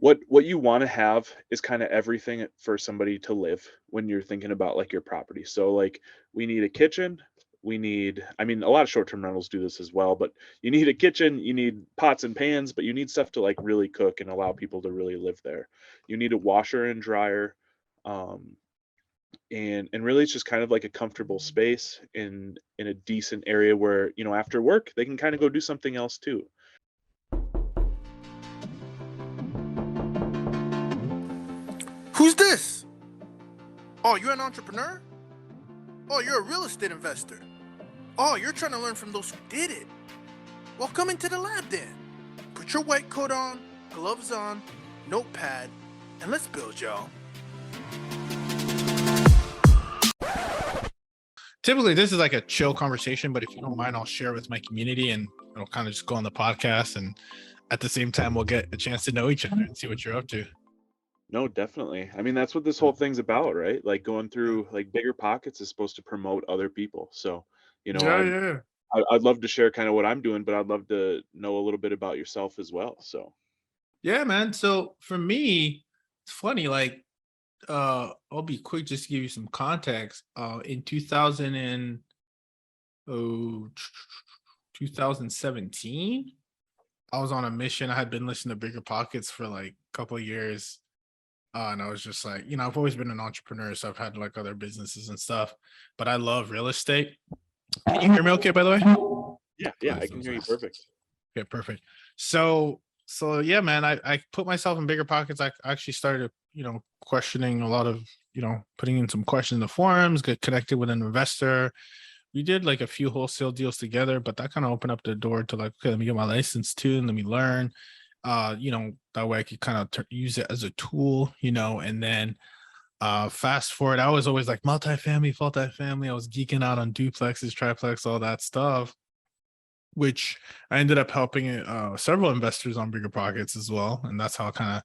what you want to have is kind of everything for somebody to live when you're thinking about like your property. So like we need a kitchen, we need, I mean, a lot of short-term rentals do this as well, but you need a kitchen, you need pots and pans, but you need stuff to like really cook and allow people to really live there. You need a washer and dryer. Um, and really it's just kind of like a comfortable space in a decent area where, you know, after work they can kind of go do something else too. Who's this? Oh, you're an entrepreneur? Oh, you're a real estate investor. Oh, you're trying to learn from those who did it. Well, come into the lab then. Put your white coat on, gloves on, notepad, and let's build, y'all. Typically, this is like a chill conversation, but if you don't mind, I'll share with my community and it'll kind of just go on the podcast. And at the same time, we'll get a chance to know each other and see what you're up to. No, definitely. I mean, that's what this whole thing's about, right? Like going through like bigger pockets is supposed to promote other people. So, you know, Yeah. I'd love to share kind of what I'm doing, but I'd love to know a little bit about yourself as well. So, Yeah, man. So for me, it's funny, like I'll be quick just to give you some context. In 2017, I was on a mission. I had been listening to Bigger Pockets for like a couple of years. And I was just like, you know, I've always been an entrepreneur, so I've had like other businesses and stuff, but I love real estate. Can you hear me okay, by the way? yeah, I can hear you perfect. Okay, perfect. So yeah, man, I put myself in Bigger Pockets. I actually started, you know, questioning a lot of, you know, putting in some questions in the forums, get connected with an investor. We did like a few wholesale deals together, but that kind of opened up the door to like, okay, let me get my license too, and let me learn. You know, that way I could kind of use it as a tool, you know, and then fast forward, I was always like multifamily. I was geeking out on duplexes, triplex, all that stuff, which I ended up helping several investors on Bigger Pockets as well. And that's how I kind of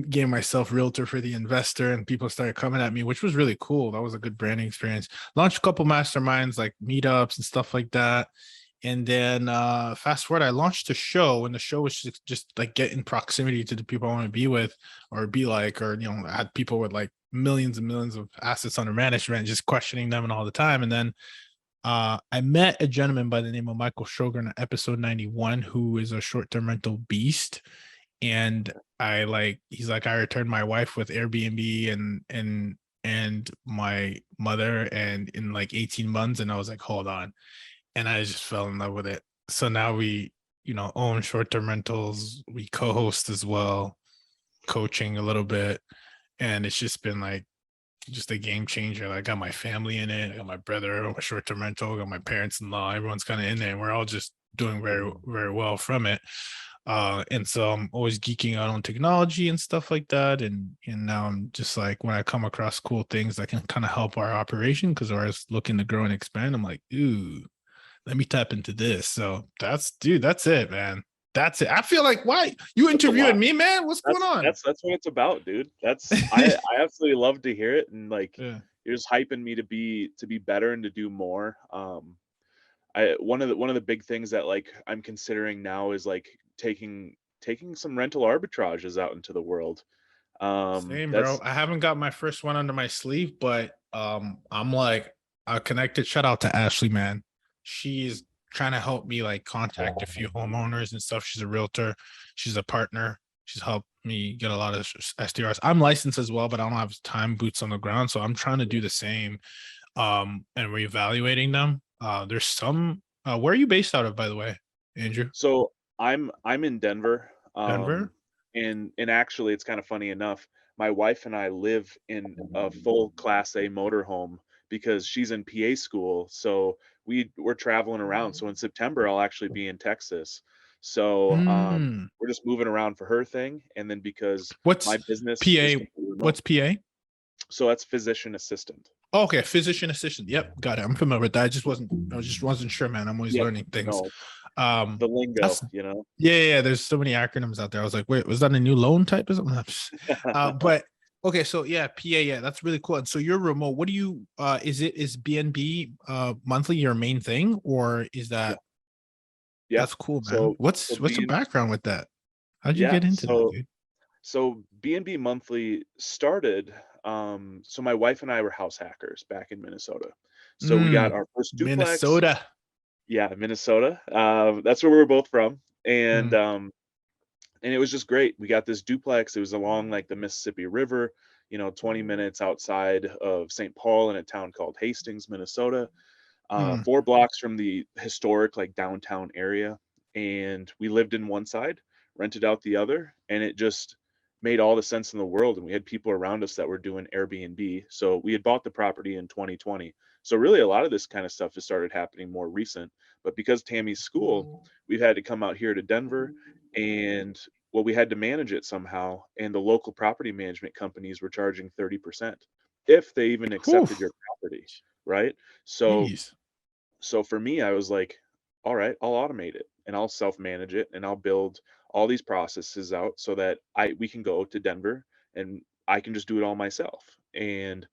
gave myself realtor for the investor, and people started coming at me, which was really cool. That was a good branding experience. Launched a couple masterminds like meetups and stuff like that. And then fast forward, I launched a show, and the show was just like get in proximity to the people I want to be with or be like, or, you know, I had people with like millions and millions of assets under management, just questioning them and all the time. And then I met a gentleman by the name of Michael Shogun on episode 91, who is a short-term rental beast. And he's like, I returned my wife with Airbnb and my mother, and in like 18 months. And I was like, hold on. And I just fell in love with it. So now we, you know, own short-term rentals. We co-host as well, coaching a little bit. And it's just been like just a game changer. I got my family in it. I got my brother on my short-term rental. I got my parents-in-law. Everyone's kind of in there. And we're all just doing very, very well from it. And so I'm always geeking out on technology and stuff like that. And now I'm just like, when I come across cool things that can kind of help our operation, because we're looking to grow and expand, I'm like, ooh, let me tap into this. So that's it, man. That's it. I feel like, why you interviewing me, man? What's going on? That's what it's about, dude. That's I absolutely love to hear it, and like you're just hyping me to be better and to do more. One of the big things that like I'm considering now is like taking some rental arbitrages out into the world. Same, bro. I haven't got my first one under my sleeve, but I'm like, I connected. Shout out to Ashley, man. She's trying to help me like contact a few homeowners and stuff. She's a realtor. She's a partner. She's helped me get a lot of SDRs. I'm licensed as well, but I don't have time boots on the ground. So I'm trying to do the same and reevaluating them. There's some, where are you based out of, by the way, Andrew? So I'm in Denver. Denver? And actually it's kind of funny enough. My wife and I live in a full Class A motorhome because she's in PA school. So we're traveling around. So in September, I'll actually be in Texas. So we're just moving around for her thing. And then because my business PA? What's PA? So that's physician assistant. Oh, okay, physician assistant. Yep, got it. I'm familiar with that. I just wasn't sure, man. I'm always learning things. No, the lingo, you know. Yeah. There's so many acronyms out there. I was like, wait, was that a new loan type or something? But okay, so yeah, PA, yeah, that's really cool. And so you're remote. What do you is BnB monthly your main thing, or is that? Yeah, that's cool, man. What's the background with that? How'd you get into that, dude? So BnB Monthly started. So my wife and I were house hackers back in Minnesota. So we got our first duplex. Minnesota. Yeah, Minnesota. That's where we were both from, Mm, and it was just great. We got this duplex. It was along like the Mississippi River, 20 minutes outside of St. Paul in a town called Hastings, Minnesota. mm. 4 blocks from the historic like downtown area, and we lived in one side, rented out the other, and it just made all the sense in the world. And we had people around us that were doing Airbnb, so we had bought the property in 2020. So really a lot of this kind of stuff has started happening more recent, but because Tammy's school, we've had to come out here to Denver, and well, we had to manage it somehow, and the local property management companies were charging 30% if they even Whew, accepted your property, right? So jeez. so for me, I was like, all right, I'll automate it and I'll self-manage it and I'll build all these processes out so that I we can go to Denver and I can just do it all myself. And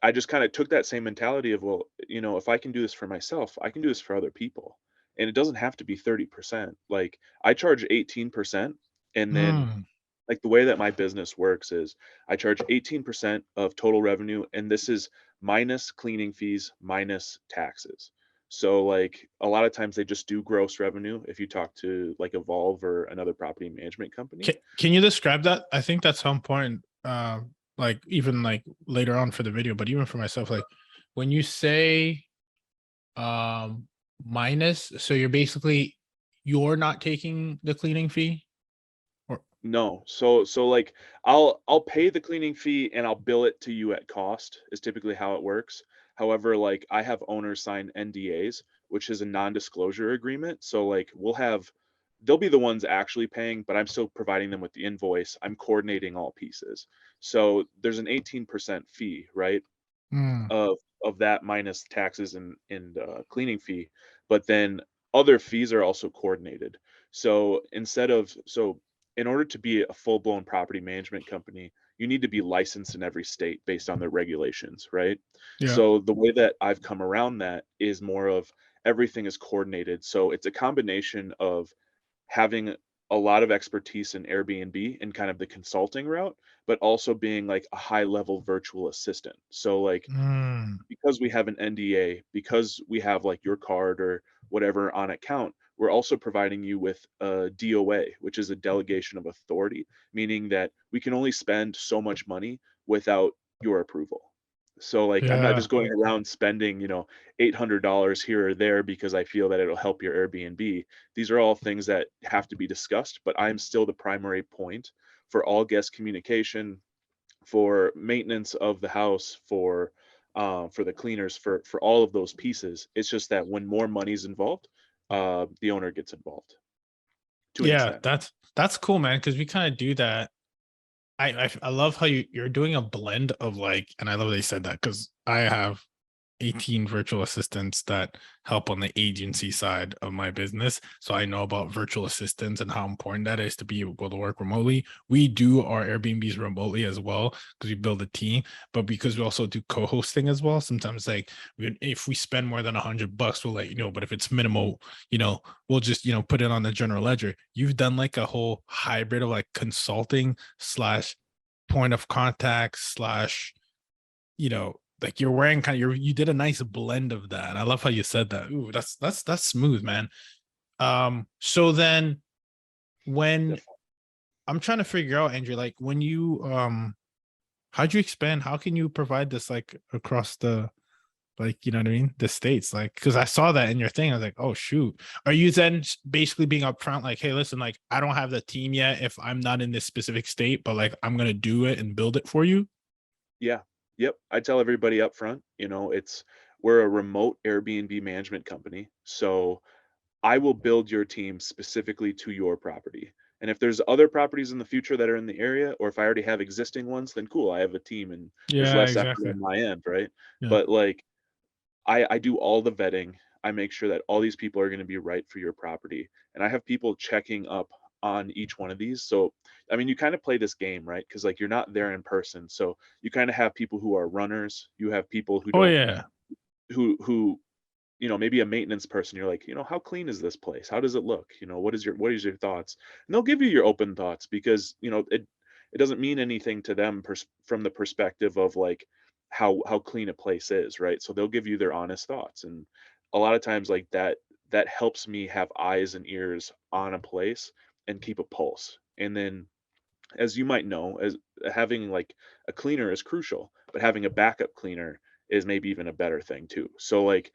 I just kind of took that same mentality of, well, if I can do this for myself, I can do this for other people. And it doesn't have to be 30%. Like I charge 18%, and then Mm, like the way that my business works is I charge 18% of total revenue, and this is minus cleaning fees, minus taxes. So like a lot of times they just do gross revenue if you talk to like Evolve or another property management company. can you describe that? I think that's so important. Like even like later on for the video, but even for myself, like when you say minus, so you're not taking the cleaning fee, or No. So like I'll pay the cleaning fee and I'll bill it to you at cost is typically how it works. However, like I have owners sign NDAs, which is a non-disclosure agreement. So like they'll be the ones actually paying, but I'm still providing them with the invoice. I'm coordinating all pieces. So there's an 18% fee, right? Mm, Of that minus taxes and cleaning fee, but then other fees are also coordinated. So in order to be a full-blown property management company, you need to be licensed in every state based on their regulations, right? yeah. So the way that I've come around that is more of everything is coordinated. So it's a combination of having a lot of expertise in Airbnb and kind of the consulting route, but also being like a high level virtual assistant. So like Mm, because we have an NDA, because we have like your card or whatever on account, we're also providing you with a DOA, which is a delegation of authority, meaning that we can only spend so much money without your approval. So like I'm not yeah. just going around spending, $800 here or there because I feel that it'll help your Airbnb. These are all things that have to be discussed, but I'm still the primary point for all guest communication, for maintenance of the house, for the cleaners, for all of those pieces. It's just that when more money's involved, the owner gets involved to an Yeah, extent. that's cool, man, because we kind of do that. I love how you're doing a blend of like, and I love they said that because I have 18 virtual assistants that help on the agency side of my business. So I know about virtual assistants and how important that is to be able to work remotely. We do our Airbnbs remotely as well because we build a team, but because we also do co-hosting as well, sometimes like if we spend more than $100, we'll let you know. But if it's minimal, we'll just put it on the general ledger. You've done like a whole hybrid of like consulting slash point of contact slash like you're wearing kind of you did a nice blend of that. I love how you said that. Ooh, that's smooth, man. So then when Definitely. I'm trying to figure out, Andrew, like when you how'd you expand? How can you provide this like across the like you know what I mean? The states, like because I saw that in your thing. I was like, oh shoot. Are you then basically being upfront, like, hey, listen, like I don't have the team yet if I'm not in this specific state, but like I'm gonna do it and build it for you? Yeah. Yep. I tell everybody up front, we're a remote Airbnb management company. So I will build your team specifically to your property. And if there's other properties in the future that are in the area, or if I already have existing ones, then cool, I have a team and there's Yeah, less effort exactly. on my end, right? Yeah. But like I do all the vetting. I make sure that all these people are going to be right for your property. And I have people checking up on each one of these. So, I mean, you kind of play this game, right? Because like you're not there in person. So you kind of have people who are runners. You have people who Oh don't, yeah. who maybe a maintenance person. You're like, how clean is this place? How does it look? What is your thoughts? And they'll give you your open thoughts because it doesn't mean anything to them from the perspective of like how clean a place is, right? So they'll give you their honest thoughts, and a lot of times like that helps me have eyes and ears on a place and keep a pulse. And then, as you might know, as having like a cleaner is crucial, but having a backup cleaner is maybe even a better thing too. So like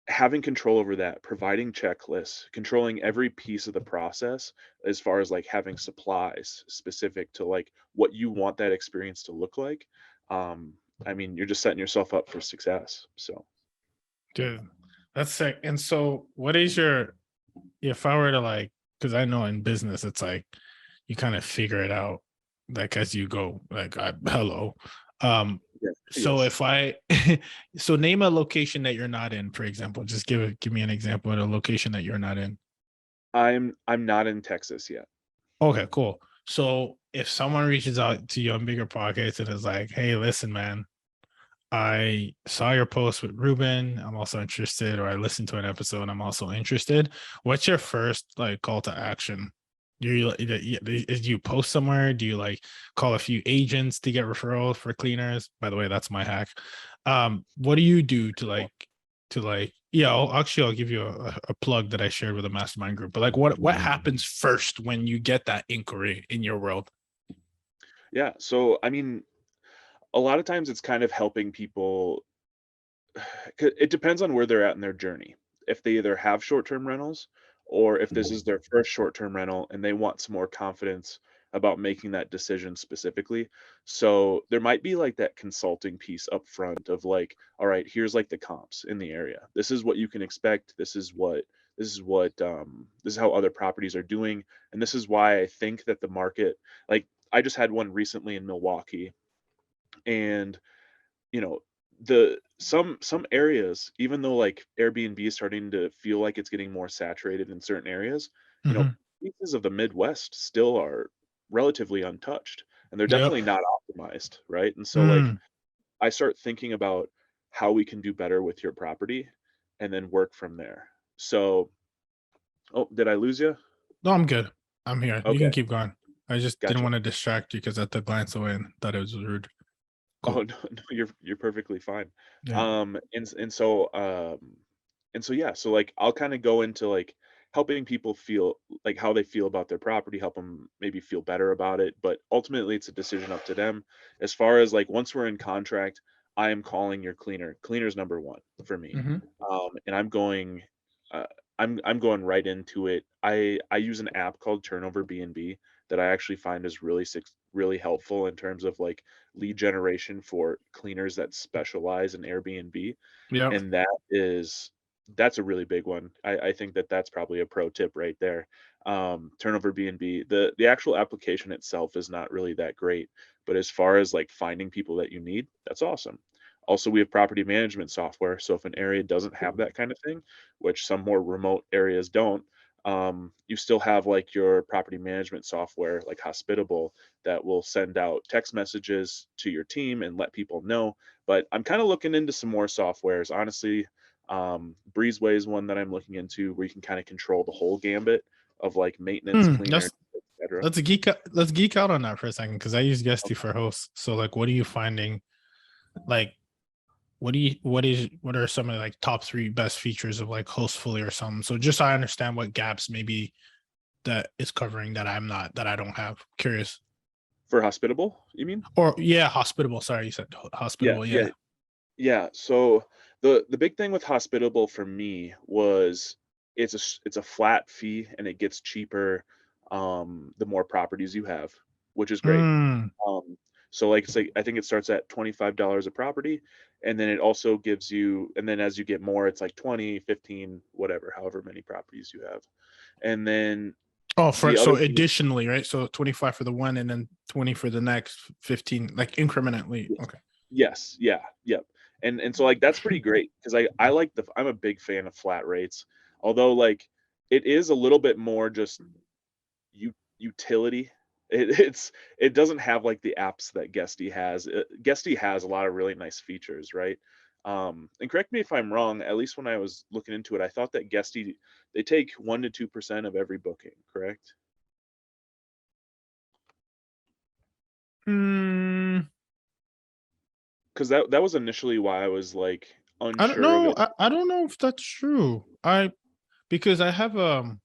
having control over that, providing checklists, controlling every piece of the process as far as like having supplies specific to like what you want that experience to look like. Um, I mean, you're just setting yourself up for success. So Dude, that's sick. And so, what is your, if I were to like, because I know in business, it's like you kind of figure it out like as you go. Like, hello. yeah, So yes, if I, so name a location that you're not in, for example. Just give me an example of a location that you're not in. I'm not in Texas yet. Okay, cool. So if someone reaches out to you on Bigger Pockets and is like, "Hey, listen, man, I saw your post with Ruben. I'm also interested, or I listened to an episode. I'm also interested." What's your first like call to action? Do you post somewhere? Do you like call a few agents to get referrals for cleaners? By the way, that's my hack. What do you do to like? Yeah, I'll give you a plug that I shared with a mastermind group. But like, what happens first when you get that inquiry in your world? Yeah. So I mean, a lot of times it's kind of helping people. It depends on where they're at in their journey. If they either have short-term rentals or if this is their first short-term rental and they want some more confidence about making that decision specifically. So there might be like that consulting piece up front of like, all right, here's like the comps in the area. This is what you can expect. This is how other properties are doing. And this is why I think that the market, like I just had one recently in Milwaukee, and you know, some areas, even though like Airbnb is starting to feel like it's getting more saturated in certain areas, you know, Mhm. pieces of the Midwest still are relatively untouched, and they're Yep. definitely not optimized, right? And so like Mm. I start thinking about how we can do better with your property and then work from there. So, oh, did I lose you? No, I'm good. I'm here. You can Okay, keep going. I just didn't gotcha. want to distract you because I had to glance away and thought it was rude. Oh Cool. no, no, you're perfectly fine. Yeah. Um, and and so yeah, so like I'll kind of go into like helping people feel like how they feel about their property, help them maybe feel better about it. But ultimately, it's a decision up to them. As far as like once we're in contract, I am calling your cleaner. Cleaner's number one for me, Hmm. and uh, I'm going right into it. I use an app called Turnover BnB that I actually find is really helpful in terms of like lead generation for cleaners that specialize in Airbnb, Yep. and that's a really big one. I think that that's probably a pro tip right there. Turnover BnB, the actual application itself is not really that great, but as far as like finding people that you need, that's awesome. Also, we have property management software, so if an area doesn't have that kind of thing, which some more remote areas don't, you still have like your property management software like Hospitable that will send out text messages to your team and let people know. But I'm kind of looking into some more softwares. Honestly, Breezeway is one that I'm looking into where you can kind of control the whole gambit of like maintenance, Hmm. cleaner, etc. Let's geek out. Let's geek out on that for a second because I use Guesty for hosts. So like, what are you finding? Like, what are some of the like top three best features of like Hostfully or something? So just so I understand what gaps maybe that is covering that I don't have. Curious. For Hospitable, you mean? Or yeah, Hospitable. Sorry, you said Yeah, Hospitable. yeah, Yeah. yeah. So the big thing with Hospitable for me was it's a flat fee and it gets cheaper the more properties you have, which is great. Mm. Um, so like it's like I think it starts at $25 a property, and then it also gives you, and then as you get more, it's like 20, 15, whatever, however many properties you have. And then Oh, the for other so thing is, additionally, right? So 25 for the one and then 20 for the next 15, like incrementally. yes, Okay. yes, yeah, yep. And so like that's pretty great because I like I'm a big fan of flat rates. Although like it is a little bit more just utility. It doesn't have like the apps that Guesty has. Guesty has a lot of really nice features, right? And correct me if I'm wrong. At least when I was looking into it, I thought that Guesty they take 1 to 2% of every booking. Correct? Mm, Because that was initially why I was like I don't unsure of know. it. I don't know if that's true. Because I have I'll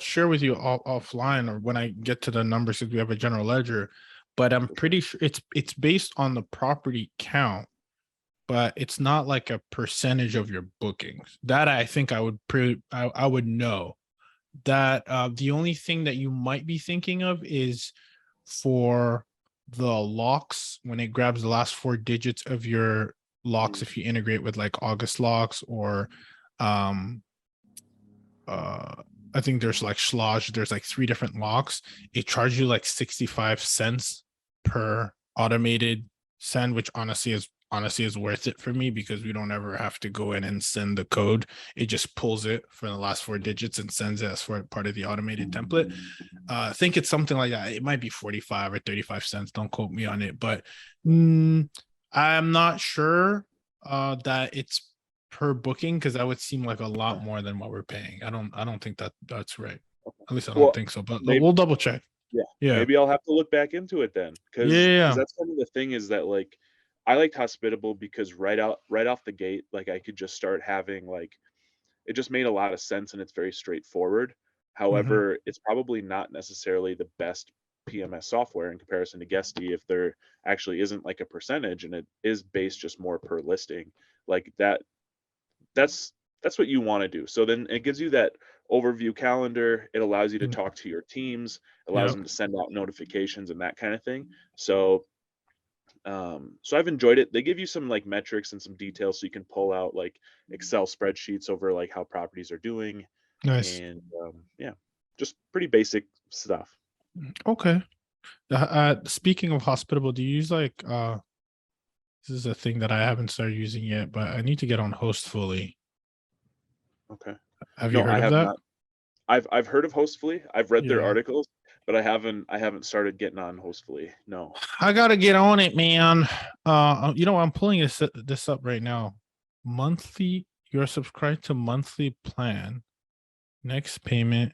share with you offline or when I get to the numbers because we have a general ledger, but I'm For sure. pretty sure it's based on the property count, but it's not like a percentage of your bookings. That I think I would know. That the only thing that you might be thinking of is for the locks when it grabs the last four digits of your locks Mhm. if you integrate with like August locks or um uh I think there's like Schlage, there's like three different locks. It charges you like 65 cents per automated send, which honestly is worth it for me because we don't ever have to go in and send the code. It just pulls it for the last four digits and sends it as for part of the automated template. I think it's something like that. It might be 45 or 35 cents. Don't quote me on it, but I'm not sure that it's per booking because that would seem like a lot more than what we're paying. I don't think that's right. At least I don't Well, think so, but maybe we'll double check. yeah, Yeah. maybe I'll have to look back into it then, because Yeah. that's kind of the thing is that like I liked Hospitable because right off the gate, like I could just start having like it just made a lot of sense and it's very straightforward. Hmm. However, it's probably not necessarily the best PMS software in comparison to Guesty if there actually isn't like a percentage and it is based just more per listing. Like that's that's what you want to do. So then it gives you that overview calendar. It allows you to talk to your teams, allows Yep. them to send out notifications and that kind of thing. So so I've enjoyed it. They give you some like metrics and some details so you can pull out like Excel spreadsheets over like how properties are doing Nice. and yeah, just pretty basic stuff. Okay. Speaking of Hospitable, do you use like this is a thing that I haven't started using yet, but I need to get on Hostfully. Okay. Have you No, heard I of have that? not. I've heard of Hostfully. I've read their Yeah. articles, but I haven't started getting on Hostfully. No. I gotta get on it, man. I'm pulling this up right now. Monthly, you're subscribed to monthly plan. Next payment.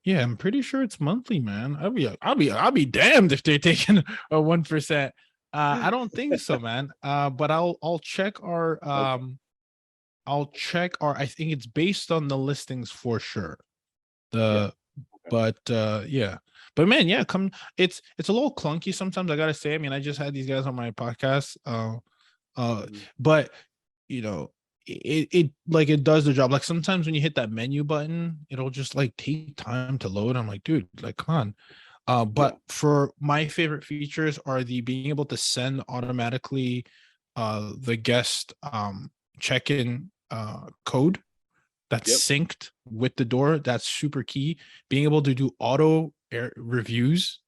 Yeah, I'm pretty sure it's monthly, man. I'll be damned if they're taking a 1%. I don't think so, man. But I'll check our Okay. I think it's based on the listings for sure. Yeah. The Okay. But yeah. But man, yeah, come it's a little clunky sometimes, I gotta say. I mean, I just had these guys on my podcast. Mhm. But you know, it like it does the job. Like sometimes when you hit that menu button, it'll just like take time to load. I'm like, dude, like come on. Yeah. But for my favorite features are the being able to send automatically the guest check-in code that's Yep. synced with the door. That's super key. Being able to do auto air reviews.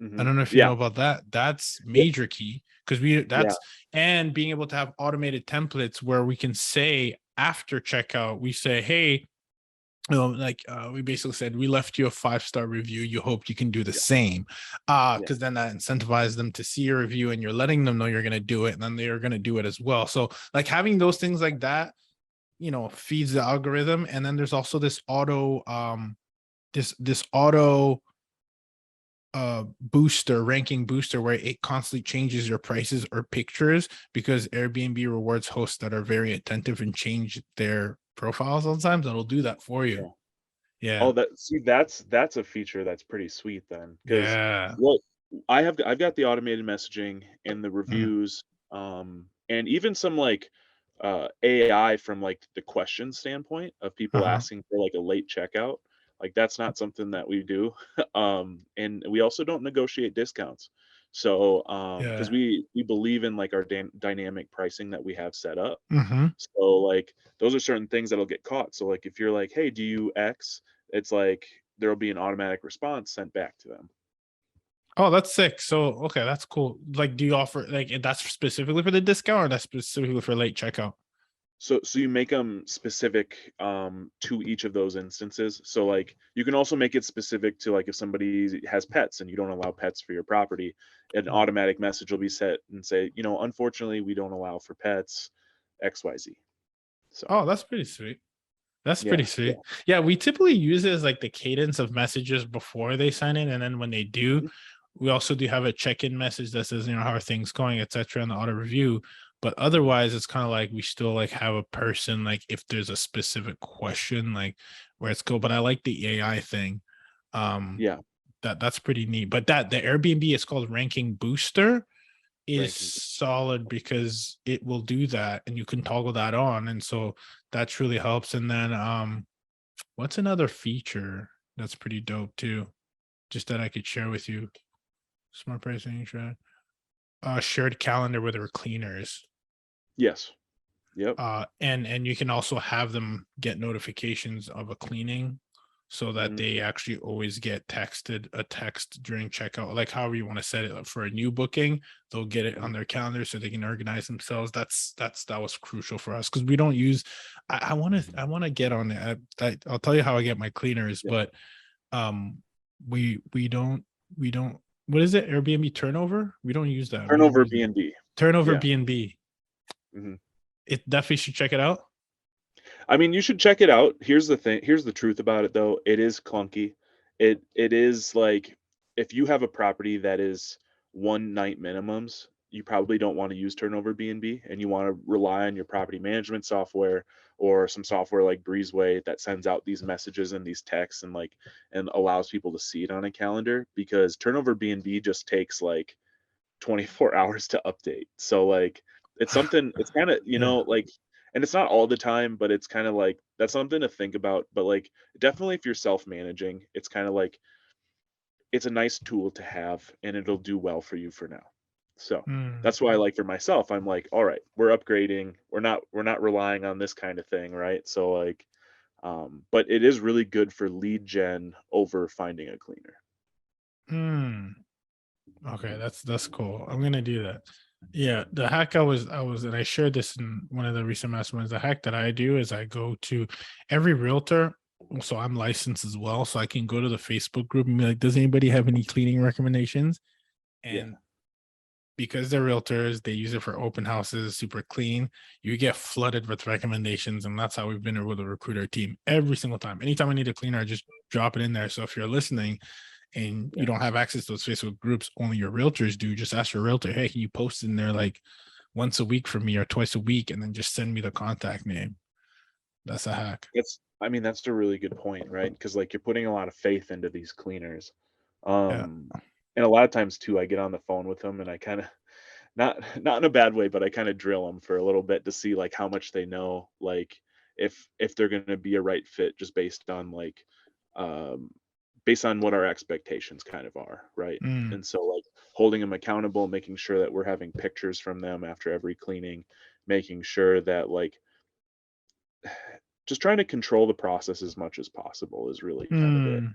I Mhm. don't know if you Yeah. know about that. That's Yep. major key because we Yeah. that's and being able to have automated templates where we can say after checkout, we say, hey, we basically said we left you a 5-star review. You hope you can do the Yeah. same. Yeah. Because then that incentivizes them to see your review and you're letting them know you're gonna do it, and then they're gonna do it as well. So like having those things like that, feeds the algorithm. And then there's also this auto this auto booster ranking booster where it constantly changes your prices or pictures because Airbnb rewards hosts that are very attentive and change their profiles all the time. That'll do that for you. Yeah. Yeah. Oh, that's a feature that's pretty sweet then, because Yeah. what I've got the automated messaging and the Mm. reviews, and even some like AI from like the question standpoint of people Uh-huh. asking for like a late checkout. Like that's not something that we do. And we also don't negotiate discounts. So, because Yeah. we believe in like our dynamic pricing that we have set up. Hmm. So like those are certain things that'll get caught. So like if you're like, "Hey, do you X?" It's like there'll be an automatic response sent back to them. Oh, that's sick. So okay, that's cool. Like, do you offer like that's specifically for the discount or that's specifically for late checkout? So you make them specific to each of those instances. So like you can also make it specific to like if somebody has pets and you don't allow pets for your property, an Mm. automatic message will be set and say, unfortunately we don't allow for pets, XYZ. So Oh, that's pretty sweet. That's Yeah, pretty sweet. Yeah, we typically use it as like the cadence of messages before they sign in, and then when they do, Mhm. we also do have a check-in message that says, how are things going, etc., and the auto review. But otherwise, it's kind of like we still like have a person, like if there's a specific question, like where it's go. But I like the AI thing. Um, Yeah, that's pretty neat. But that the Airbnb is called Ranking Booster is ranking. solid because it will do that, and you can toggle that on, and so that's really helps. And then what's another feature that's pretty dope too, just that I could share with you? Smart pricing track, shared calendar with our cleaners. Yes. Yep. And you can also have them get notifications of a cleaning so that Mhm. they actually always get texted a text during checkout, like however you want to set it up for a new booking. They'll get it on Mhm. their calendar so they can organize themselves. That was crucial for us because we don't use. I want to get on it. I'll tell you how I get my cleaners, Yeah. but um, we don't. What is it? Airbnb turnover? We don't use that. We don't Turnover use it. BnB. Turnover Yeah. BnB. Mhm. It definitely should check it out. I mean, you should check it out. Here's the thing. Here's the truth about it, though. It is clunky. It is like if you have a property that is one night minimums, you probably don't want to use turnover B&B, and you want to rely on your property management software or some software like Breezeway that sends out these messages and these texts and allows people to see it on a calendar, because turnover B&B just takes like 24 hours to update. So like it's something, it's kind of, Yeah. like, and it's not all the time, but it's kind of like that's something to think about. But like definitely if you're self-managing, it's kind of like it's a nice tool to have and it'll do well for you for now. So Mm, that's why like for myself, I'm like, all right, we're upgrading. We're not relying on this kind of thing, right? So like but it is really good for lead gen over finding a cleaner. mm. Okay, that's cool. I'm gonna do that. Yeah, the hack I was and I shared this in one of the recent masterminds. The hack that I do is I go to every realtor. So I'm licensed as well, so I can go to the Facebook group and be like, "Does anybody have any cleaning recommendations?" Yeah. And because they're realtors, they use it for open houses, super clean. You get flooded with recommendations, and that's how we've been with the recruiter team every single time. Anytime I need a cleaner, I just drop it in there. So if you're listening and you Yeah. don't have access to those Facebook groups, only your realtors do, just ask your realtor, hey, can you post in there like once a week for me or twice a week, and then just send me the contact name. That's a hack. I mean, that's a really good point, right? Because like you're putting a lot of faith into these cleaners. Yeah. Um, and a lot of times too, I get on the phone with them and I kind of not in a bad way, but I kind of drill them for a little bit to see like how much they know, like if they're going to be a right fit just um based on what our expectations kind of are, right? Mm, And so like holding them accountable, making sure that we're having pictures from them after every cleaning, making sure that like just trying to control the process as much as possible is really kind of it. mm,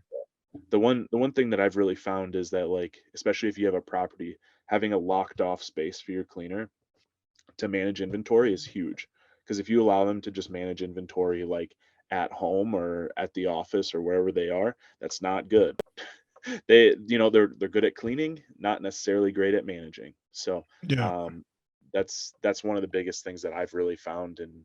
The one thing that I've really found is that like especially if you have a property, having a locked off space for your cleaner to manage inventory is huge. Because if you allow them to just manage inventory like at home or at the office or wherever they are, that's not good. They're good at cleaning, not necessarily great at managing. So yeah. um, that's one of the biggest things that I've really found. And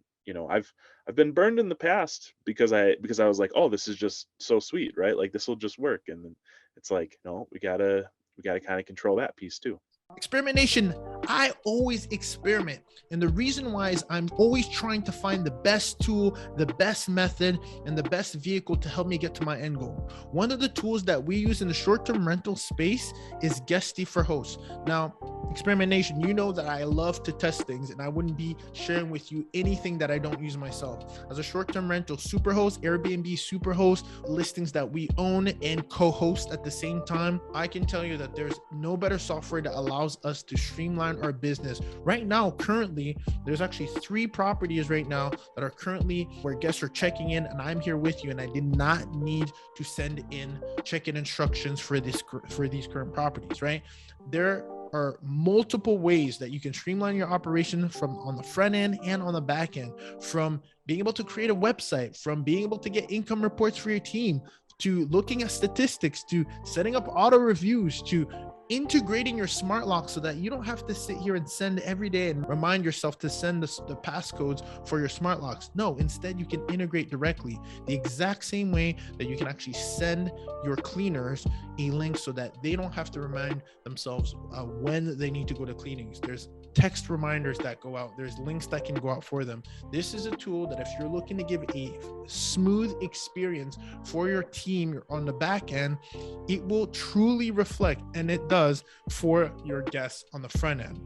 I've been burned in the past because I was like, oh, this is just so sweet, right? Like this will just work. And then it's like, no, we gotta kind of control that piece too. Experimentation, I always experiment. And the reason why is I'm always trying to find the best tool, the best method, and the best vehicle to help me get to my end goal. One of the tools that we use in the short-term rental space is Guesty for Hosts. Now, experimentation, you know that I love to test things and I wouldn't be sharing with you anything that I don't use myself. As a short-term rental superhost, Airbnb superhost, listings that we own and co-host at the same time, I can tell you that there's no better software that allows us to streamline our business. Right now, currently, there's actually 3 properties right now that are currently where guests are checking in, and I'm here with you, and I did not need to send in check-in instructions for these current properties, right? There are multiple ways that you can streamline your operation from on the front end and on the back end, from being able to create a website, from being able to get income reports for your team, to looking at statistics, to setting up auto reviews, to integrating your smart lock so that you don't have to sit here and send every day and remind yourself to send the passcodes for your smart locks. No, instead you can integrate directly the exact same way that you can actually send your cleaners a link so that they don't have to remind themselves when they need to go to cleanings. There's text reminders that go out. There's links that can go out for them. This is a tool that if you're looking to give a smooth experience for your team on the back end, it will truly reflect, and it does, for your guests on the front end.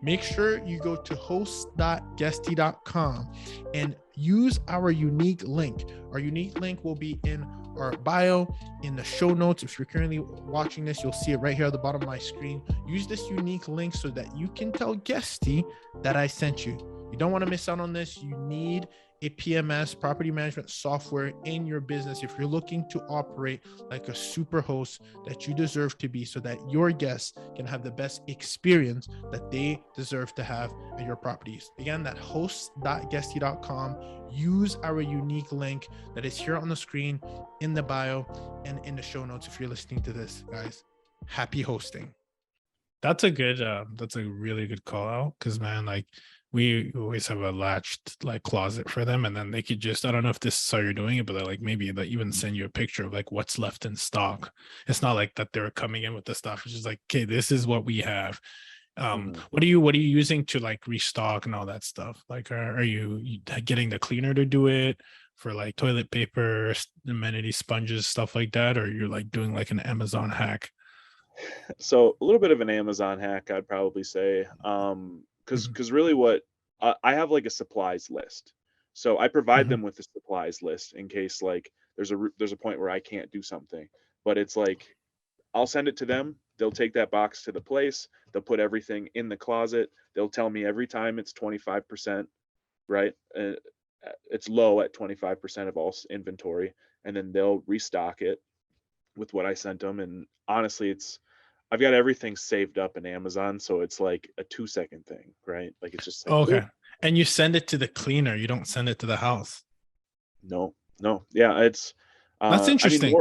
Make sure you go to host.guesty.com and use our unique link. Our unique link will be in our bio, in the show notes. If you're currently watching this, you'll see it right here at the bottom of my screen. Use this unique link so that you can tell Guesty that I sent you. You don't want to miss out on this. You need a PMS, property management software, in your business if you're looking to operate like a super host that you deserve to be, so that your guests can have the best experience that they deserve to have at your properties. Again, that host.guesty.com. Use our unique link that is here on the screen, in the bio, and in the show notes if you're listening to this, guys. Happy hosting. That's a really good call out, because man, like, we always have a latched like closet for them, and then they could just, I don't know if this is how you're doing it, but like maybe they even send you a picture of like what's left in stock. It's not like that they're coming in with the stuff. It's just like, okay, this is what we have. What are you using to like restock and all that stuff? Like, are you getting the cleaner to do it for like toilet paper, amenity sponges, stuff like that, or you're like doing like an Amazon hack? So a little bit of an Amazon hack, I'd probably say. Because really what I have like a supplies list. So I provide them with a supplies list in case like there's a point where I can't do something. But it's like I'll send it to them. They'll take that box to the place. They'll put everything in the closet. They'll tell me every time it's 25%, right? It's low at 25% of all inventory, and then they'll restock it with what I sent them. And honestly, I've got everything saved up in Amazon, so it's like a 2-second thing, right? Like it's just like, Okay. And you send it to the cleaner. You don't send it to the house. no. Yeah, it's That's interesting.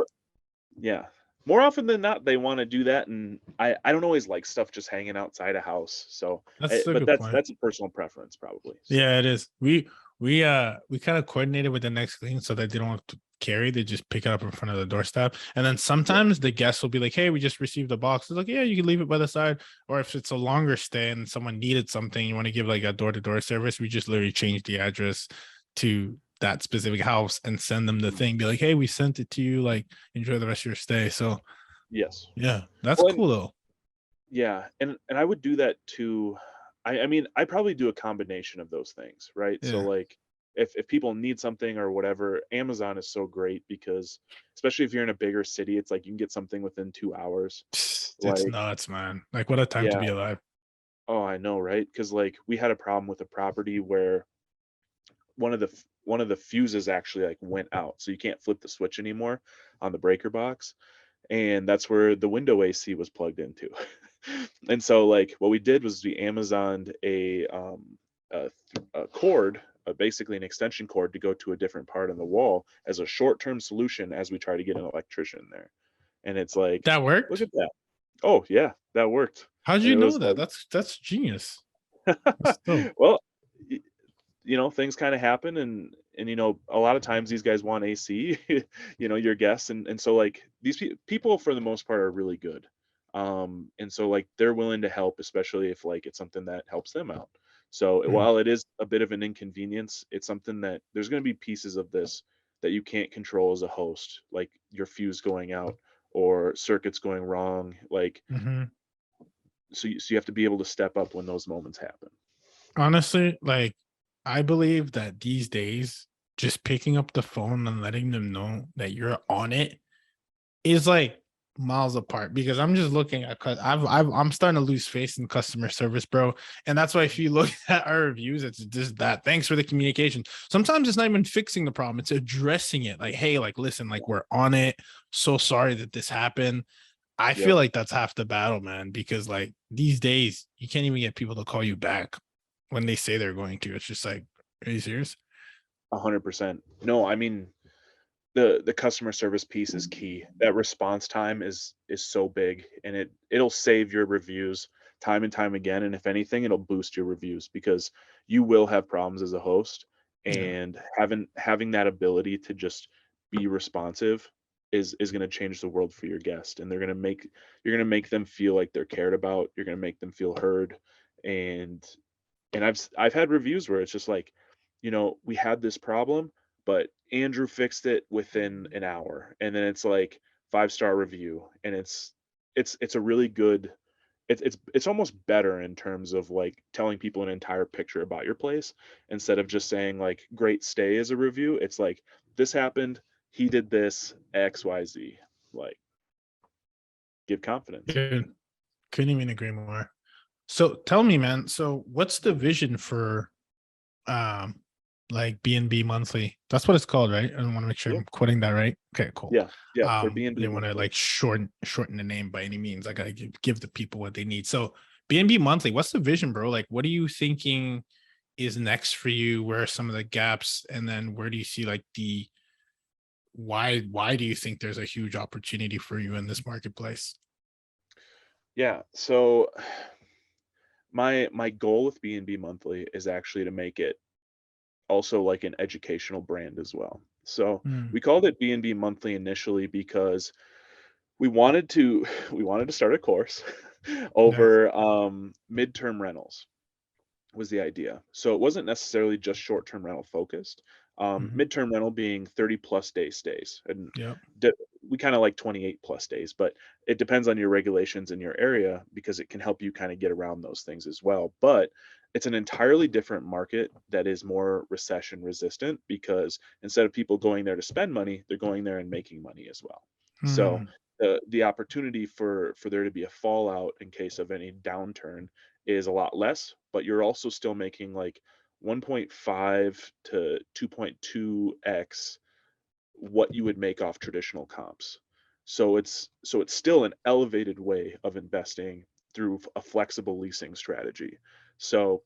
More often than not, they want to do that, and I don't always like stuff just hanging outside a house. So, That's a but good point. that's a personal preference, probably. So. Yeah, it is. We kind of coordinated with the next clean so that they don't have to carry. They just pick it up in front of the doorstep. And then sometimes the guests will be like, hey, we just received a box. It's like, yeah, you can leave it by the side. Or if it's a longer stay and someone needed something, you want to give like a door-to-door service, we just literally change the address to that specific house and send them the thing. Be like, hey, we sent it to you. Like, enjoy the rest of your stay. So yes. Yeah, that's cool though. Yeah, and I would do that too. I mean, I probably do a combination of those things, right? So Yeah. like if people need something or whatever, Amazon is so great because especially if you're in a bigger city, it's like you can get something within 2 hours. It's Like, nuts, man. Like, what a time to yeah. be alive. Oh, I know, right? Because like we had a problem with a property where one of the fuses actually like went out, so you can't flip the switch anymore on the breaker box, and that's where the window AC was plugged into. And so like what we did was we Amazoned a cord, basically an extension cord to go to a different part on the wall as a short-term solution as we try to get an electrician there. And it's like, That worked? look at that. Oh yeah, that worked. How'd And you it know was that? like, That's genius. That's dope. well, things kind of happen, and a lot of times these guys want AC, your guests, and so like these people for the most part are really good. And so like they're willing to help, especially if like it's something that helps them out. So while it is a bit of an inconvenience, it's something that there's going to be pieces of this that you can't control as a host, like your fuse going out or circuits going wrong, like so you have to be able to step up when those moments happen. Honestly, like, I believe that these days, just picking up the phone and letting them know that you're on it is like miles apart, because I'm just looking at, I'm starting to lose faith in customer service, bro. And that's why if you look at our reviews, it's just that thanks for the communication. Sometimes it's not even fixing the problem, it's addressing it. Like, hey, like, listen, like, we're on it. So sorry that this happened. I feel like that's half the battle, man, because like these days you can't even get people to call you back when they say they're going to. It's just like, are you serious? 100%. No, I mean, the customer service piece is key. That response time is so big, and it'll save your reviews time and time again. And if anything, it'll boost your reviews because you will have problems as a host, Yeah. and having that ability to just be responsive is going to change the world for your guest, and you're going to make them feel like they're cared about. You're going to make them feel heard, and I've had reviews where it's just like, we had this problem, but Andrew fixed it within an hour, and then it's like 5-star review, and it's a really good. It's almost better in terms of like telling people an entire picture about your place instead of just saying like great stay as a review. It's like this happened, he did this XYZ. Like, give confidence. Good. Couldn't even agree more. So tell me, man. So what's the vision for like BnB Monthly? That's what it's called, right? I want to make sure Yeah, I'm quoting that right. Okay, cool. yeah. For BnB Didn't want to Monthly. like shorten the name by any means. I gotta give the people what they need. So BnB Monthly, what's the vision, bro? Like, what are you thinking is next for you? Where are some of the gaps? And then where do you see like the why do you think there's a huge opportunity for you in this marketplace? Yeah. So my goal with BnB Monthly is actually to make it also like an educational brand as well. So Mm, we called it BnB Monthly initially because we wanted to we wanted to start a course nice. over midterm rentals was the idea. So it wasn't necessarily just short-term rental focused. Mhm. Midterm rental being 30 plus day stays, and Yep. de- we kind of like 28 plus days, but it depends on your regulations in your area because it can help you kind of get around those things as well. But it's an entirely different market that is more recession resistant because instead of people going there to spend money, they're going there and making money as well. So Mm, the opportunity for there to be a fallout in case of any downturn is a lot less, but you're also still making like 1.5 to 2.2x what you would make off traditional comps. So it's still an elevated way of investing through a flexible leasing strategy. So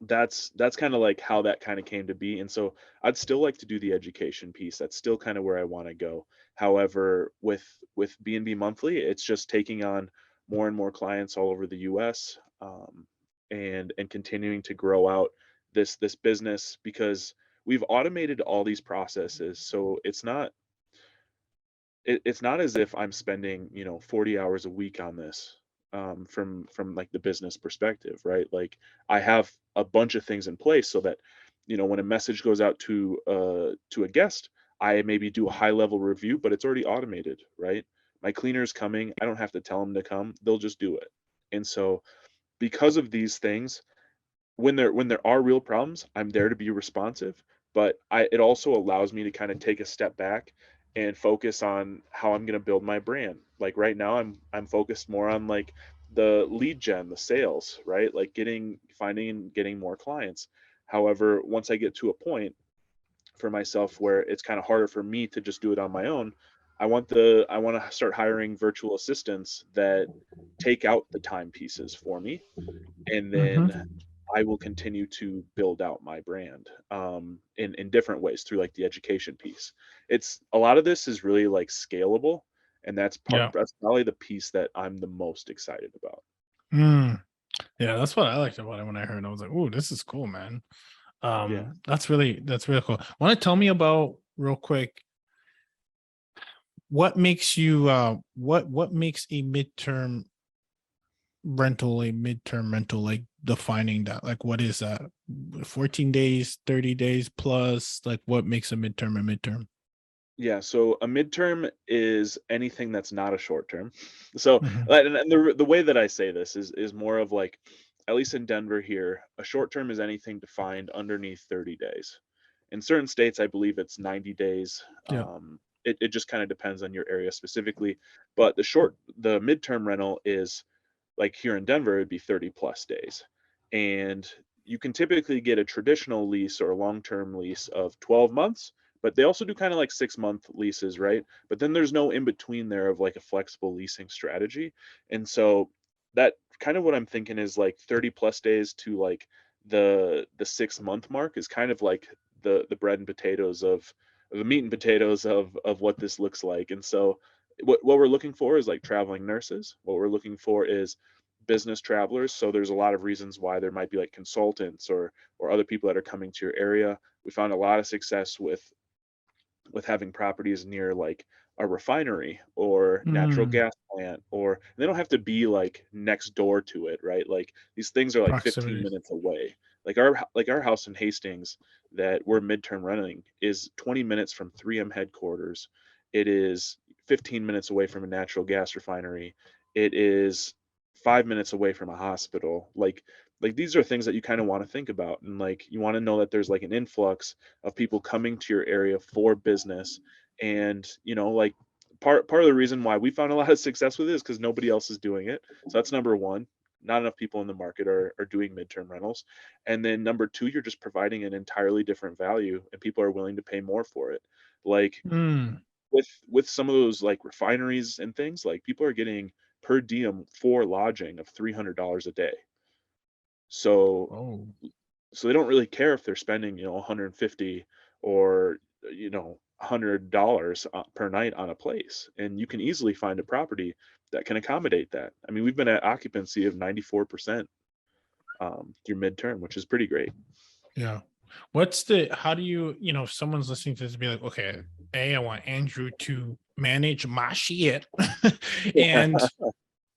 that's kind of like how that kind of came to be. And so I'd still like to do the education piece. That's still kind of where I want to go. However, with BnB Monthly, it's just taking on more and more clients all over the US, and continuing to grow out this business because we've automated all these processes. So it's not as if I'm spending 40 hours a week on this, from like the business perspective, right? Like I have a bunch of things in place so that when a message goes out to a guest, I maybe do a high level review, but it's already automated, right? My cleaner's coming, I don't have to tell them to come, they'll just do it. And so because of these things, when there are real problems, I'm there to be responsive, but it also allows me to kind of take a step back and focus on how I'm going to build my brand. Like right now I'm focused more on like the lead gen, the sales, right? Like finding and getting more clients. However, once I get to a point for myself where it's kind of harder for me to just do it on my own, I want to start hiring virtual assistants that take out the time pieces for me, and then mhm. I will continue to build out my brand, in different ways through like the education piece. It's a lot of this is really like scalable, and Yeah. that's probably the piece that I'm the most excited about. Mm. Yeah, that's what I liked about it when I heard. I was like, "Oh, this is cool, man." Yeah, That's really cool. Want to tell me about real quick what makes you what makes a midterm rental, like defining that? Like what is that? 14 days, 30 days plus? Like what makes a midterm a midterm? yeah. So a midterm is anything that's not a short term. So, Mhm. and the way that I say this is more of like, at least in Denver here, a short term is anything defined underneath 30 days. In certain states, I believe it's 90 days. Yeah. It just kind of depends on your area specifically. But the midterm rental is like here in Denver, it'd be 30 plus days. And you can typically get a traditional lease or a long-term lease of 12 months, but they also do kind of like 6-month leases, right? But then there's no in between there of like a flexible leasing strategy. And so that kind of what I'm thinking is like 30 plus days to like the 6-month mark is kind of like the bread and potatoes of the meat and potatoes of what this looks like. And so what we're looking for is like traveling nurses. What we're looking for is business travelers. So there's a lot of reasons why there might be like consultants or other people that are coming to your area. We found a lot of success with having properties near like a refinery or natural Mm, gas plant, or they don't have to be like next door to it, right? Like these things are like 15 proximity. minutes away. Like our house in Hastings that we're midterm running is 20 minutes from 3M headquarters. It is 15 minutes away from a natural gas refinery. It is 5 minutes away from a hospital. Like these are things that you kind of want to think about, and like you want to know that there's like an influx of people coming to your area for business. And like part of the reason why we found a lot of success with it is because nobody else is doing it. So that's number one. Not enough people in the market are doing midterm rentals. And then number two, you're just providing an entirely different value and people are willing to pay more for it. Like Mm, with some of those like refineries and things, like people are getting per diem for lodging of $300 a day. So oh, so they don't really care if they're spending 150 or $100 per night on a place, and you can easily find a property that can accommodate that. I mean, we've been at occupancy of 94% through midterm, which is pretty great. yeah. How do you, if someone's listening to this, be like, okay, I want Andrew to manage my shit. and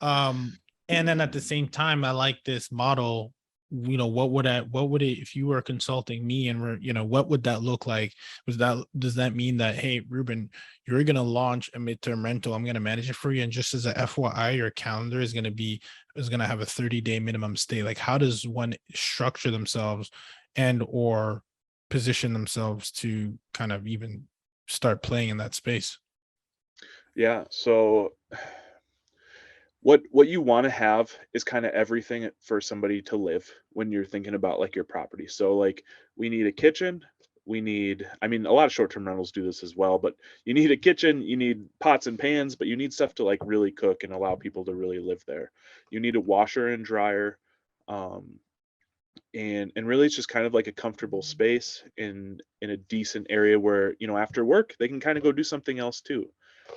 um and then at the same time I like this model. What would it, if you were consulting me and what would that look like? Does that mean that, hey, Ruben, you're going to launch a midterm rental, I'm going to manage it for you, and just as a FYI, your calendar is going to have a 30-day minimum stay? Like, how does one structure themselves and or position themselves to kind of even start playing in that space? Yeah, so what you want to have is kind of everything for somebody to live when you're thinking about like your property. So like we need a kitchen, we need, I mean, a lot of short-term rentals do this as well, but you need a kitchen, you need pots and pans, but you need stuff to like really cook and allow people to really live there. You need a washer and dryer. Um, and really it's just kind of like a comfortable space in a decent area where after work they can kind of go do something else too,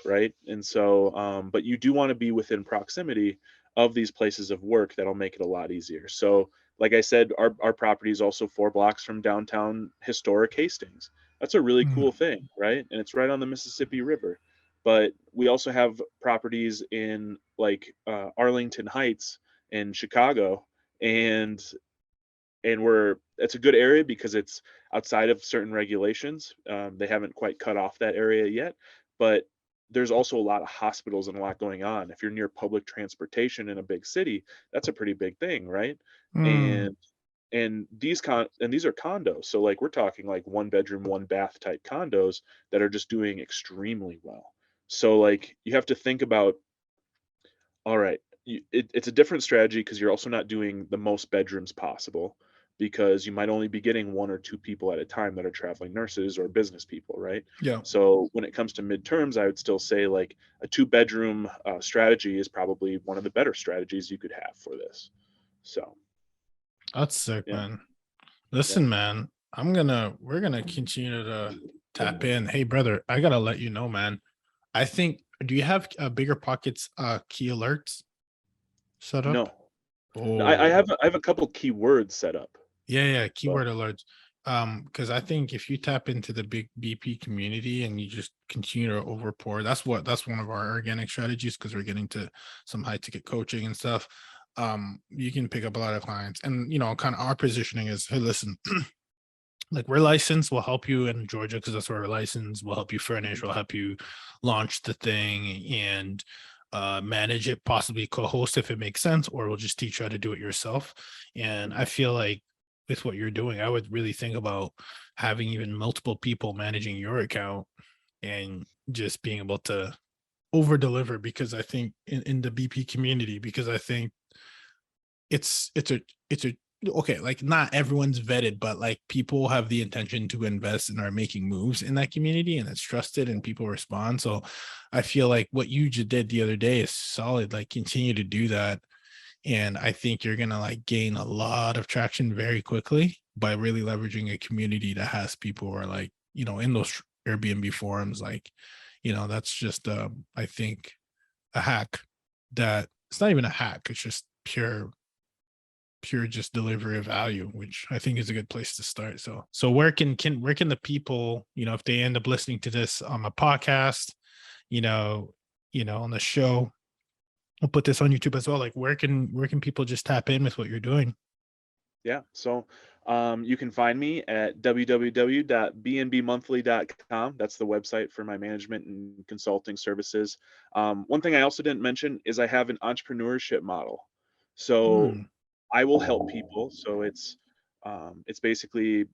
right? And so but you do want to be within proximity of these places of work. That'll make it a lot easier. So like I said, our property is also 4 blocks from downtown historic Hastings. That's a really Mm, cool thing, right? And it's right on the Mississippi River. But we also have properties in like Arlington Heights in Chicago, and we're it's a good area because it's outside of certain regulations. They haven't quite cut off that area yet, but there's also a lot of hospitals and a lot going on. If you're near public transportation in a big city, that's a pretty big thing, right? mm, And these are condos, so like we're talking like 1 bedroom, 1 bath type condos that are just doing extremely well. So like you have to think about, all right, it's a different strategy because you're also not doing the most bedrooms possible, because you might only be getting 1 or 2 people at a time that are traveling nurses or business people, right? yeah. So when it comes to midterms, I would still say like a 2 bedroom strategy is probably one of the better strategies you could have for this. So That's sick, yeah, man. yeah. Listen, man, we're gonna continue to tap in. Hey, brother, I gotta let you know, man. I think, do you have Bigger Pockets key alerts set up? No, Oh, I have a couple keywords set up, yeah, but keyword alerts. Because I think if you tap into the big BP community and you just continue to overpour, that's one of our organic strategies, because we're getting to some high ticket coaching and stuff. You can pick up a lot of clients, and kind of our positioning is, hey, listen, like, we're licensed, we'll help you in Georgia because that's where we're licensed. We'll help you furnish, we'll help you launch the thing and manage it, possibly co-host if it makes sense, or we'll just teach you how to do it yourself. And I feel like with what you're doing, I would really think about having even multiple people managing your account and just being able to over deliver, because I think in the BP community, because I think it's a okay, like, not everyone's vetted, but like people have the intention to invest and are making moves in that community, and it's trusted and people respond. So I feel like what you just did the other day is solid. Like, continue to do that, and I think you're gonna like gain a lot of traction very quickly by really leveraging a community that has people who are like, in those Airbnb forums. Like, that's just I think a hack that it's not even a hack. It's just pure just delivery of value, which I think is a good place to start. So where can the people, if they end up listening to this on the podcast, you know, on the show, we'll put this on YouTube as well. Like where can people just tap in with what you're doing? Yeah. So you can find me at www.bnbmonthly.com. That's the website for my management and consulting services. One thing I also didn't mention is I have an entrepreneurship model. So Hmm. I will help people. So it's basically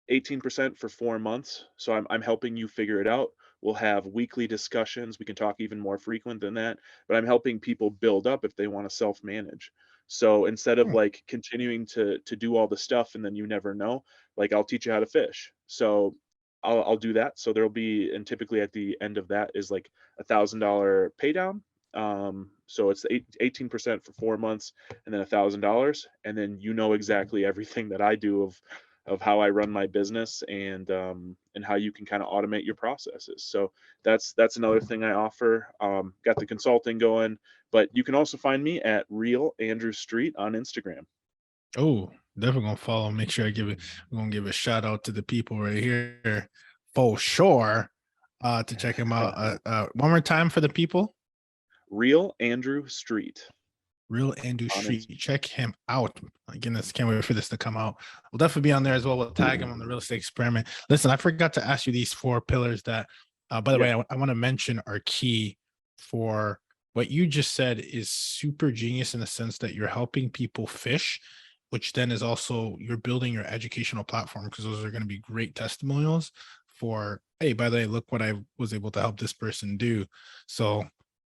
18% for 4 months. So I'm helping you figure it out. We'll have weekly discussions. We can talk even more frequent than that, but I'm helping people build up if they want to self-manage. So instead of Hmm. like continuing to do all the stuff and then you never know, like I'll teach you how to fish. So I'll do that. So there'll be, and typically at the end of that is like $1,000 pay down. So it's 18% for 4 months and then $1,000. And then you know exactly everything that I do of how I run my business and how you can kind of automate your processes. So that's another thing I offer. Got the consulting going, but you can also find me at Real Andrew Street on Instagram. Oh, definitely gonna follow. Make sure I'm gonna give a shout out to the people right here for sure. To check him out. One more time for the people. Real Andrew Street Real Andrew on Street. Instagram. Check him out. My goodness, can't wait for this to come out. We'll definitely be on there as well. We'll tag him on the real estate experiment. Listen, I forgot to ask you these four pillars that, by the Yeah. way, I want to mention are key for what you just said is super genius in the sense that you're helping people fish, which then is also you're building your educational platform because those are going to be great testimonials for, hey, by the way, look what I was able to help this person do. So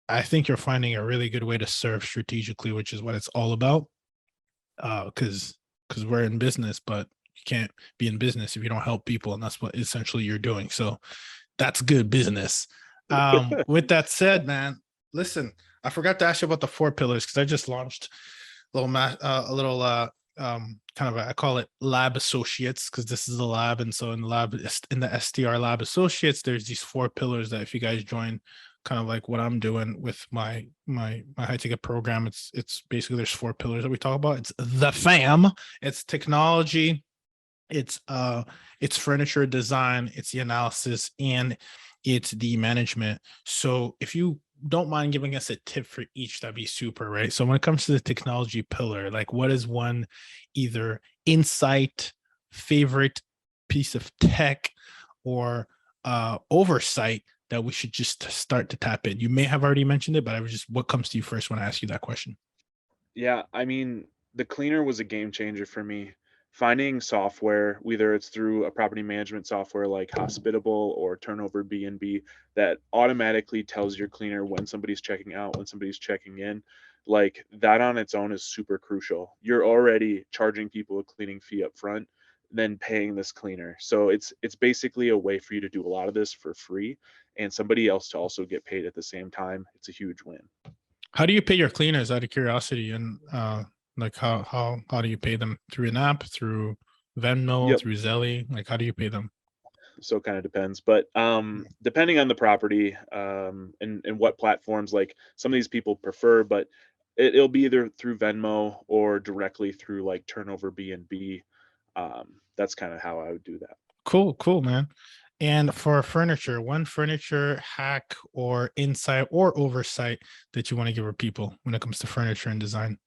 I think you're finding a really good way to serve strategically, which is what it's all about. Because we're in business, but you can't be in business if you don't help people, and that's what essentially you're doing. So that's good business. With that said, man, listen, I forgot to ask you about the four pillars because I just launched a little kind of I call it lab associates because this is a lab, and so in the STR lab associates, there's these four pillars that if you guys join, kind of like what I'm doing with my high ticket program, it's basically there's four pillars that we talk about. It's the fam, it's technology, it's furniture design, it's the analysis, and it's the management. So if you don't mind giving us a tip for each, that'd be super, right? So when it comes to the technology pillar, like what is one either insight, favorite piece of tech, or oversight that we should just start to tap in? You may have already mentioned it, but I was just, what comes to you first when I ask you that question? Yeah, I mean, the cleaner was a game changer for me. Finding software, whether it's through a property management software like Hospitable or Turnover BnB, that automatically tells your cleaner when somebody's checking out, when somebody's checking in, like that on its own is super crucial. You're already charging people a cleaning fee up front, then paying this cleaner. So it's basically a way for you to do a lot of this for free and somebody else to also get paid at the same time. It's a huge win. How do you pay your cleaners out of curiosity? And like how do you pay them? Through an app, through Venmo, Yep. through Zelly? Like how do you pay them? So it kind of depends, but depending on the property and what platforms, like some of these people prefer, but it'll be either through Venmo or directly through like Turnover BnB. That's kind of how I would do that. Cool, man. And for furniture, one furniture hack or insight or oversight that you want to give our people when it comes to furniture and design?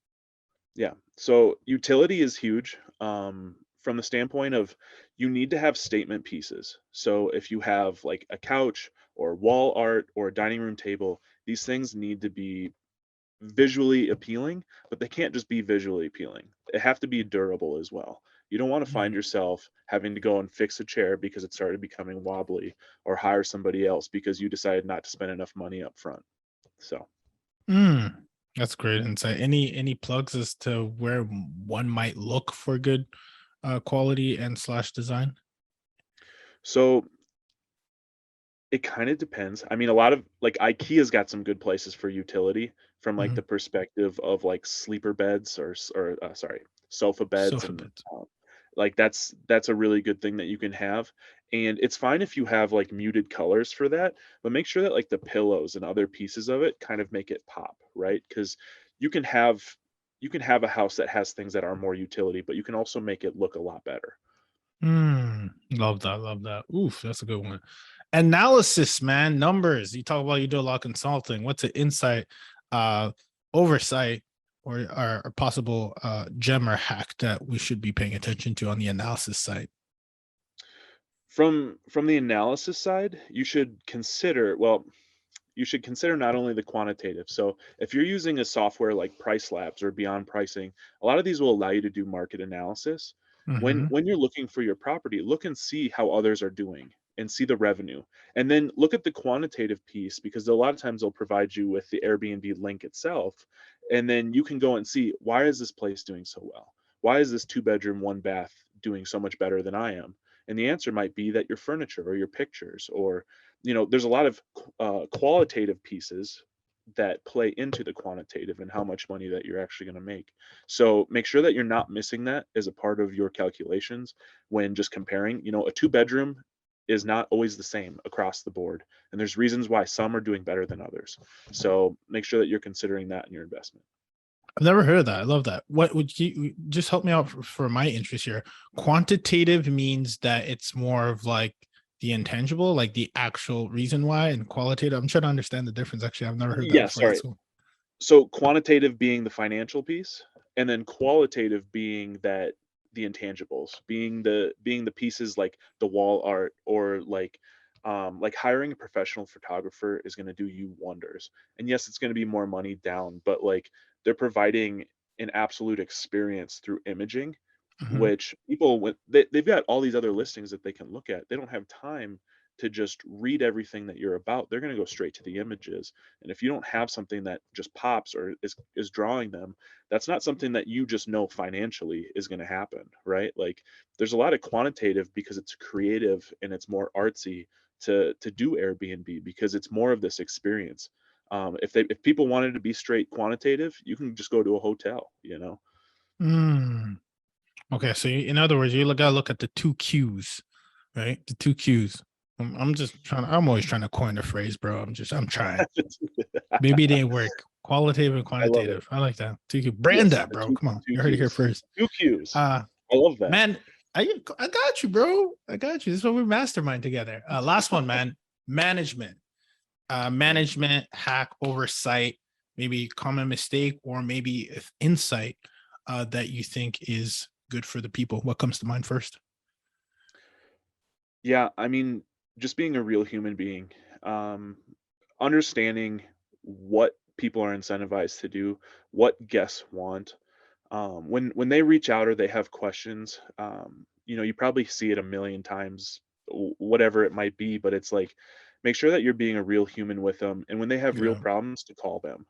Yeah. So utility is huge from the standpoint of you need to have statement pieces. So if you have like a couch or wall art or a dining room table, these things need to be visually appealing, but they can't just be visually appealing. They have to be durable as well. You don't want to find Mm. yourself having to go and fix a chair because it started becoming wobbly or hire somebody else because you decided not to spend enough money up front. So, Mm, that's great insight. Any plugs as to where one might look for good quality and slash design? so it kind of depends. I mean, a lot of like IKEA's got some good places for utility from like Mhm. the perspective of like sleeper beds or sorry, sofa beds Sofa and beds. Like that's a really good thing that you can have. And it's fine if you have like muted colors for that, but make sure that like the pillows and other pieces of it kind of make it pop, right? Because you can have you can have a house that has things that are more utility, but you can also make it look a lot better. Love that. Love that. Oof, that's a good one. Analysis, man. Numbers. You talk about you do a lot of consulting. What's an insight, oversight, or possible gem or hack that we should be paying attention to on the analysis side? From the analysis side, you should consider not only the quantitative. So if you're using a software like Price Labs or Beyond Pricing, a lot of these will allow you to do market analysis. Mm-hmm. When you're looking for your property, look and see how others are doing and see the revenue. And then look at the quantitative piece, because a lot of times they'll provide you with the Airbnb link itself. And then you can go and see, why is this place doing so well? Why is this 2 bedroom, 1 bath doing so much better than I am? And the answer might be that your furniture or your pictures, or there's a lot of qualitative pieces that play into the quantitative and how much money that you're actually going to make. So make sure that you're not missing that as a part of your calculations when just comparing. A 2 bedroom is not always the same across the board, and there's reasons why some are doing better than others. So make sure that you're considering that in your investment. I've never heard of that. I love that. What would you just help me out for my interest here? Quantitative means that it's more of like the intangible, like the actual reason why, and qualitative. I'm trying to understand the difference. Actually, I've never heard that Yeah, before. sorry. That's cool. So quantitative being the financial piece, and then qualitative being that the intangibles, being the pieces like the wall art, or like hiring a professional photographer is going to do you wonders. And yes, it's going to be more money down, but like they're providing an absolute experience through imaging, Mhm. which people, when they've got all these other listings that they can look at, they don't have time to just read everything that you're about. They're going to go straight to the images. And if you don't have something that just pops or is drawing them, that's not something that you just know financially is going to happen, right? Like there's a lot of quantitative because it's creative and it's more artsy to do Airbnb, because it's more of this experience. If people wanted to be straight quantitative, you can just go to a hotel. Mm. Okay, so in other words, gotta look at the two Qs, right? The two Qs. I'm just trying. I'm always trying to coin a phrase, bro. I'm trying. Maybe it didn't work. Qualitative and I love it. quantitative. I like that. Two Q. Brand Yes, that, the bro. two Come on, two you heard it here Qs. first. Two Qs. Uh I love that. man, I got you, bro. I got you. This is what we mastermind together. Last one, man. Management. Management hack, oversight, maybe common mistake, or maybe if insight that you think is good for the people. What comes to mind first? Yeah, I mean, just being a real human being, um, understanding what people are incentivized to do, what guests want. When they reach out or they have questions, you probably see it a million times, whatever it might be, but it's like, make sure that you're being a real human with them, and when they have real Yeah. problems, to call them.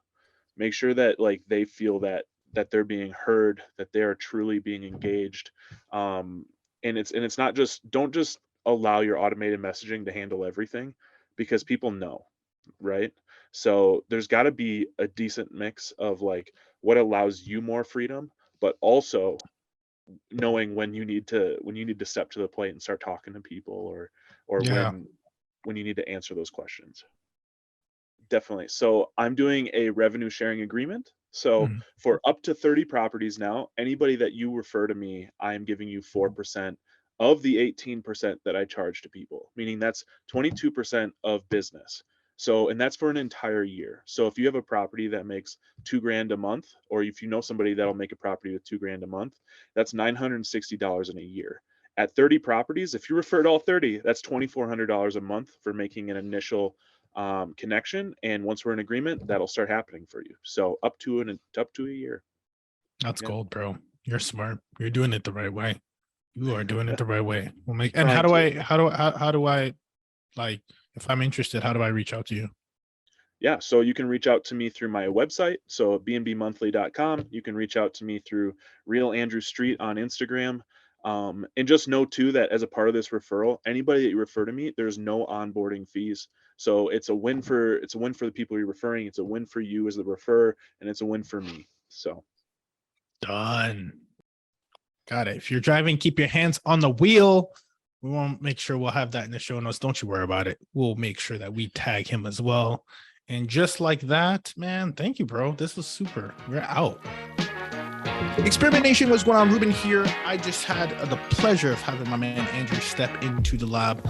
Make sure that like they feel that they're being heard, that they are truly being engaged. um and it's not just, don't just allow your automated messaging to handle everything, because people know, right? So there's got to be a decent mix of like what allows you more freedom, but also knowing when you need to step to the plate and start talking to people, or Yeah. when you need to answer those questions. Definitely. So I'm doing a revenue sharing agreement. So Mhm. for up to 30 properties now, anybody that you refer to me, I am giving you 4% of the 18% that I charge to people, meaning that's 22% of business. So, and that's for an entire year. So if you have a property that makes 2 grand a month, or if you know somebody that'll make a property with 2 grand a month, that's $960 in a year. At 30 properties, if you refer to all 30, that's $2,400 a month for making an initial connection, and once we're in agreement, that'll start happening for you. So up to a year. That's Yeah. gold, bro. You're smart. You're doing it the right way. You are doing it the right way. We'll make. And Trying to. how do I like if I'm interested? How do I reach out to you? Yeah, so you can reach out to me through my website, so bnbmonthly.com. You can reach out to me through Real Andrew Street on Instagram. And just know too that as a part of this referral, anybody that you refer to me, there's no onboarding fees. So it's a win for the people you're referring. It's a win for you as the referrer, and it's a win for me. So Done. Got it. If you're driving, keep your hands on the wheel. We won't make sure we'll have that in the show notes. Don't you worry about it. We'll make sure that we tag him as well. And just like that, man, thank you, bro. This was super. We're out. Experimentation, what's going on? Ruben here. I just had the pleasure of having my man Andrew step into the lab.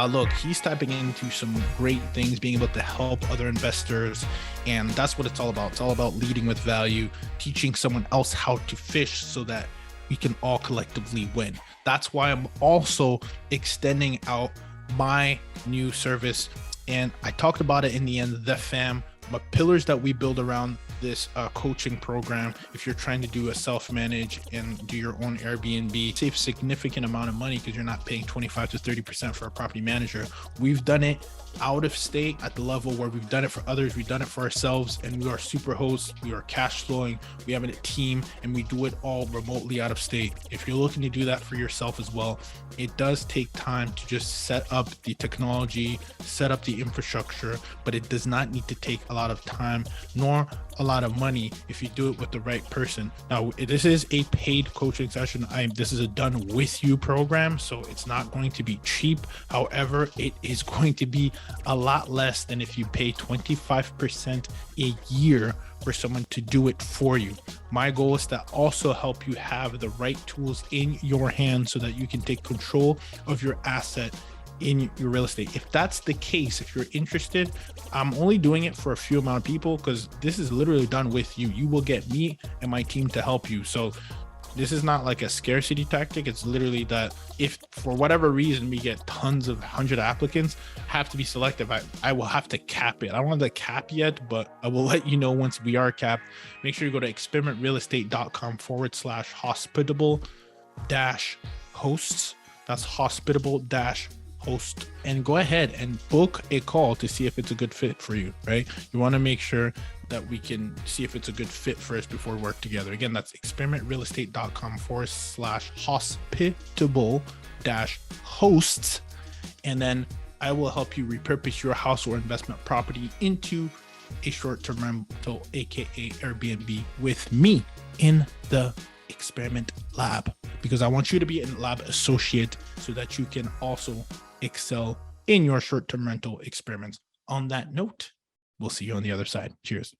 Look, he's stepping into some great things, being able to help other investors. And that's what it's all about. It's all about leading with value, teaching someone else how to fish so that we can all collectively win. That's why I'm also extending out my new service. And I talked about it in the end, the fam, but pillars that we build around this coaching program. If you're trying to do a self-manage and do your own Airbnb, save significant amount of money because you're not paying 25 to 30% for a property manager. We've done it out of state at the level where we've done it for others, we've done it for ourselves, and we are super hosts, we are cash flowing, we have a team, and we do it all remotely out of state. If you're looking to do that for yourself as well, it does take time to just set up the technology, set up the infrastructure, but it does not need to take a lot of time nor a lot of money if you do it with the right person. Now, this is a paid coaching session. This is a done with you program, so it's not going to be cheap. However, it is going to be a lot less than if you pay 25% a year for someone to do it for you. My goal is to also help you have the right tools in your hands so that you can take control of your asset in your real estate. If that's the case, if you're interested, I'm only doing it for a few amount of people because this is literally done with you. You will get me and my team to help you. So this is not like a scarcity tactic. It's literally that if for whatever reason we get tons of 100 applicants, have to be selective. I will have to cap it. I don't want to cap yet, but I will let you know once we are capped. Make sure you go to experimentrealestate.com/hospitable hosts. That's hospitable host, and go ahead and book a call to see if it's a good fit for you, right? You want to make sure that we can see if it's a good fit first before we work together. Again, that's experimentrealestate.com/hospitable hosts. And then I will help you repurpose your house or investment property into a short-term rental, aka Airbnb, with me in the experiment lab, because I want you to be a lab associate so that you can also excel in your short-term rental experiments. On that note, we'll see you on the other side. Cheers.